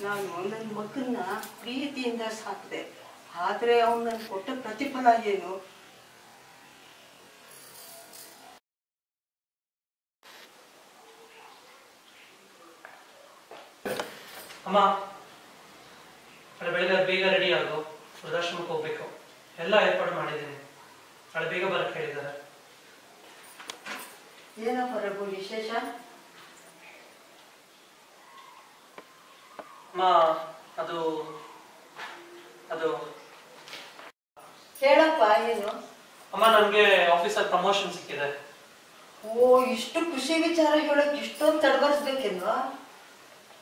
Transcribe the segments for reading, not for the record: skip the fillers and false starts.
ನಾನು ನನ್ನ ಮಗನ್ನ ಪ್ರೀತಿಯಿಂದ ಸಾಕಿದೆ. ಆದರೆ ಅವನು ನನಗೆ ಕೊಟ್ಟ ಪ್ರತಿಫಲ ಏನು? ಅಮ್ಮ, ನಾಳೆ ಬೆಳಗ್ಗೆ ಬೇಗ ರೆಡಿ ಆಗು, ವೃದ್ಧಾಶ್ರಮಕ್ಕೆ ಹೋಗ್ಬೇಕು. ಎಲ್ಲ ಏರ್ಪಾಡು ಮಾಡಿದ್ದೀನಿ. ನಾಳೆ ಬೇಗ ಬರಕ್ಕೆ ಹೇಳಿದ್ದಾರೆ. ಏನಪ್ಪ ರಘು ವಿಶೇಷ? ಅಮ್ಮ, ಅದು ಅದು ಹೇಳಪ್ಪ ಏನು? ಅಮ್ಮ, ನನಗೆ ಆಫೀಸಲ್ಲಿ ಪ್ರಮೋಷನ್ ಸಿಕ್ಕಿದೆ. ಓ, ಇಷ್ಟು ಖುಷಿ ವಿಚಾರ ಹೇಳಕ್ ಇಷ್ಟೊಂದು ತಡಬರ್ಸ್ಬೇಕೆಲ್ವಾ?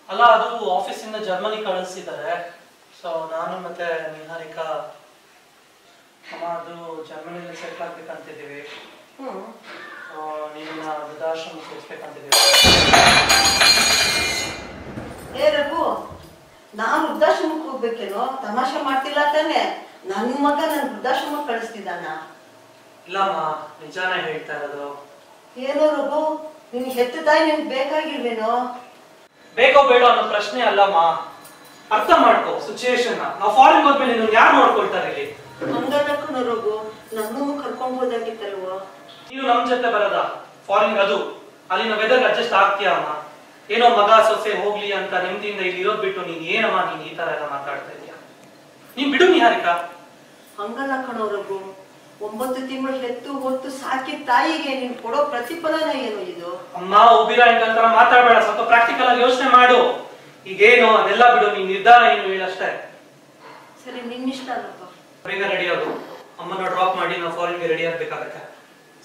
ಅಲ್ಲ, ಅದು ಆಫೀಸಿಂದ ಜರ್ಮನಿ ಕಳಿಸಿದ್ದಾರೆ. ಸೊ ನಾನು ಮತ್ತೆ ನಿಹಾರಿಕಾ ಅಮ್ಮ ಅದು ಜರ್ಮನಿಯಲ್ಲಿ ಸೆಟ್ಲ್ ಆಗ್ಬೇಕಂತಿದ್ದೀವಿ. ನಿನ್ನ ವೃದ್ಧಾಶ್ರಮ ಸೇರಿಸ್ಬೇಕಂತಿದ್ದೀವಿ. ಏ ರಘು, ನಾನು ವೃದ್ಧಾಶ್ರಮಕ್ಕೆ ಹೋಗ್ಬೇಕೇನೋ? ತಮಾಷೆ ಮಾಡ್ತಿಲ್ಲ ತಾನೆ? ನನ್ನ ಮಗ ನನ್ನ ವೃದ್ಧಾಶ್ರಮಕ್ಕೆ ಕಳಿಸ್ತಿದ್ದಾನ? ಇಲ್ಲಮ್ಮ, ನಿಜಾನೇ ಹೇಳ್ತಾ ಇರೋದು. ಏನೋ ರಘು, ನಿನ್ ಹೆತ್ತ ತಾಯಿ ನಿಮ್ಗೆ ಬೇಕಾಗಿಲ್ವೇನೋ? ಬೇಕೋ ಬೇಡೋ ಅನ್ನೋ ಪ್ರಶ್ನೆ ಅಲ್ಲಮ್ಮ. ಅರ್ಥ ಮಾಡ್ಕೋ ಸಿಚುಯೇಷನ್. ನಾವು ಫಾರಿನ್ ಹೋದ್ಮೇಲೆ ನಿನ್ನ ಯಾರು ನೋಡ್ಕೊಳ್ತಾರೆ ಇಲ್ಲಿ? ಹಂಗಲ್ಲ ಕಣೋ ರಘು, ನನ್ನನ್ನು ಕರ್ಕೊಂಡು ಹೋದಾಗಿತ್ತಲ್ವ? ನೀನು ನಮ್ ಜೊತೆ ಬರದ ಫಾರಿನ್, ಅದು ಅಲ್ಲಿನ ವೆದರ್ ಅಡ್ಜಸ್ಟ್ ಆಗ್ತೀಯ ಅಮ್ಮ? ಏನೋ ಮಗ ಸೊಸೆ ಹೋಗ್ಲಿ ಅಂತ ನೆಮ್ಮದಿಯಿಂದ ಇಲ್ಲಿ ಇರೋದ್ ಬಿಟ್ಟು ನೀನ್ ಏನಮ್ಮ ನೀನ್ ಈ ತರ ಎಲ್ಲ ಮಾತಾಡ್ತಾ ಇದೀಯ? ನೀನ್ ಬಿಡು ನಿಹಾರಿಕಾ. ಹಂಗಲ್ಲ ಕಣೋ ರಘು, 9 ತಿಂಗಳು ಹೆತ್ತು ಹೊತ್ತು ಸಾಕಿದ ತಾಯಿಗೆ ನೀನ್ ಕೊಡೋ ಪ್ರತಿಫಲನ ಏನು ಇದು? ಅಮ್ಮ, ಒಬ್ಬಿರ ಇಂತರ ಮಾತಾಡಬೇಡ. ಸ್ವಲ್ಪ ಪ್ರಾಕ್ಟಿಕಲ್ ಆಗಿ ಯೋಚನೆ ಮಾಡು. ಈಗೇನು ಅದೆಲ್ಲ ಬಿಡು, ನೀನ್ ನಿರ್ಧಾರ ಏನು ಹೇಳಷ್ಟೇ. ಸರಿ, ನಿನ್ನಿಷ್ಟ ಅಲ್ಲಪ್ಪ. ಬೇಗ ರೆಡಿ ಆಗು. ಅಮ್ಮನ ಡ್ರಾಪ್ ಮಾಡಿ ನಾವು ಫಾರಿನ್ಗೆ ರೆಡಿ ಆಗ್ಬೇಕಾಗತ್ತೆ.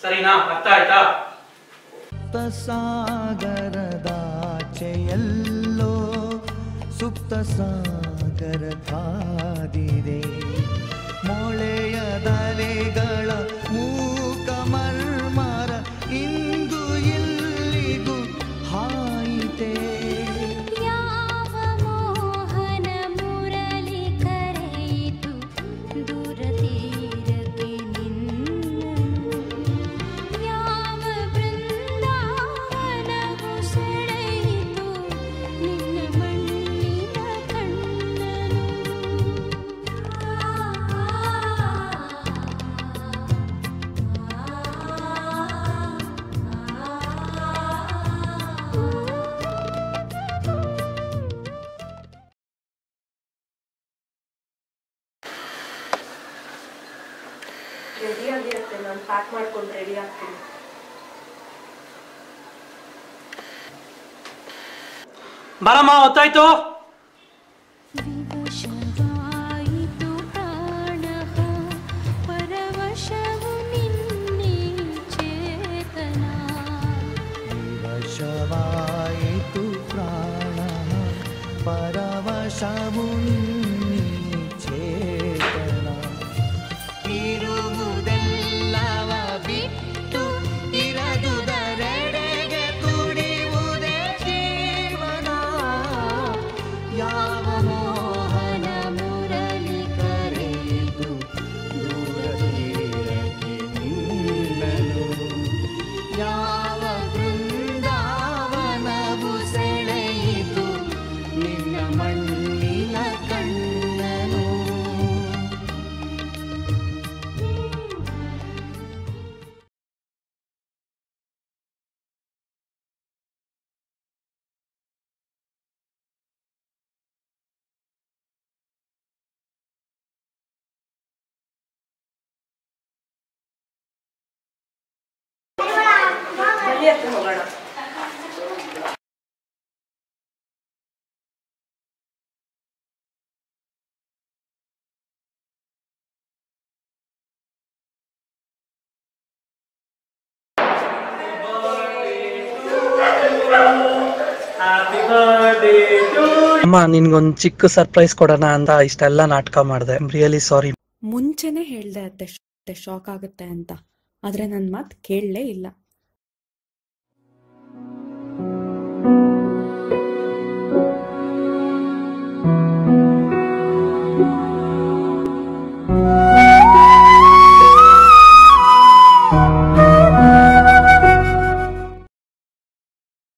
ಸರಿನಾ? ಅರ್ಥ ಆಯ್ತಾ? ಸಾಗರದಾಚೆಯಲ್ಲೋ ಸುಪ್ತ ಸಾಗರ ಕಾದಿದೆ. ಮೊಳೆಯದಲೆಗಳ ಮೂಕ ಮರ್ಮರ ಇಂದು ಇಲ್ಲಿಗೂ ಹಾಯಿತೆ. ಯಾವ ಮೋಹನ ಮುರಳಿ ಕರೆಯಿತು ದೂರ ತೀರಕ್ಕೆ ನಿನ್ನನು. ಯಾವ ಬೃಂದಾವನವು ಸೆಳೆಯಿತು ನಿನ್ನ ಮಣ್ಣಿನ ಕಣ್ಣನು. ರೆಡಿ ಆಗಿರುತ್ತೆ, ನಾನು ಪ್ಯಾಕ್ ಮಾಡ್ಕೊಂಡು ರೆಡಿ ಆಗ್ತೀನಿ. ಬರಮ್ಮ, ಹೊತ್ತಾಯ್ತು. ವಿವಶವಾಯಿತು ಪ್ರಾಣಃ ಪರವಶವು ನಿನ್ನೆ ಚೇತನ. ವಿವಶವಾಯಿತು ಪ್ರಾಣ ಪರವಶವು ಚೇತನ. ಇರುವುದೆಲ್ಲವ ಬಿಟ್ಟು ಇರದುದರೆಡೆಗೆ ತುಡಿಯುವುದೇ ಜೀವನ. ಯಾವ ಮೋಹನ ಮುರಳಿ ಕರೆಯಿತು ದೂರ ತೀರಕ್ಕೆ ನಿನ್ನನು. ಯಾವ ಬೃಂದಾವನವು ಸೆಳೆಯಿತು ನಿನ್ನ ಮಣ್ಣಿನ ಕಣ್ಣನು. ಬನ್ನಿ ಹತ್ರ ಹೋಗೋಣ. ಅಮ್ಮ, ನಿನ್ಗೊಂದು ಚಿಕ್ಕ ಸರ್ಪ್ರೈಸ್ ಕೊಡೋಣ ಅಂತ ಇಷ್ಟೆಲ್ಲ ನಾಟಕ ಮಾಡಿದೆ. Really sorry. ಮುಂಚೆನೆ ಹೇಳ್ದೆ ಅತ್ತೆ ಶಾಕ್ ಆಗುತ್ತೆ ಅಂತ, ಆದ್ರೆ ನನ್ನ ಮಾತು ಕೇಳಲೇ ಇಲ್ಲ.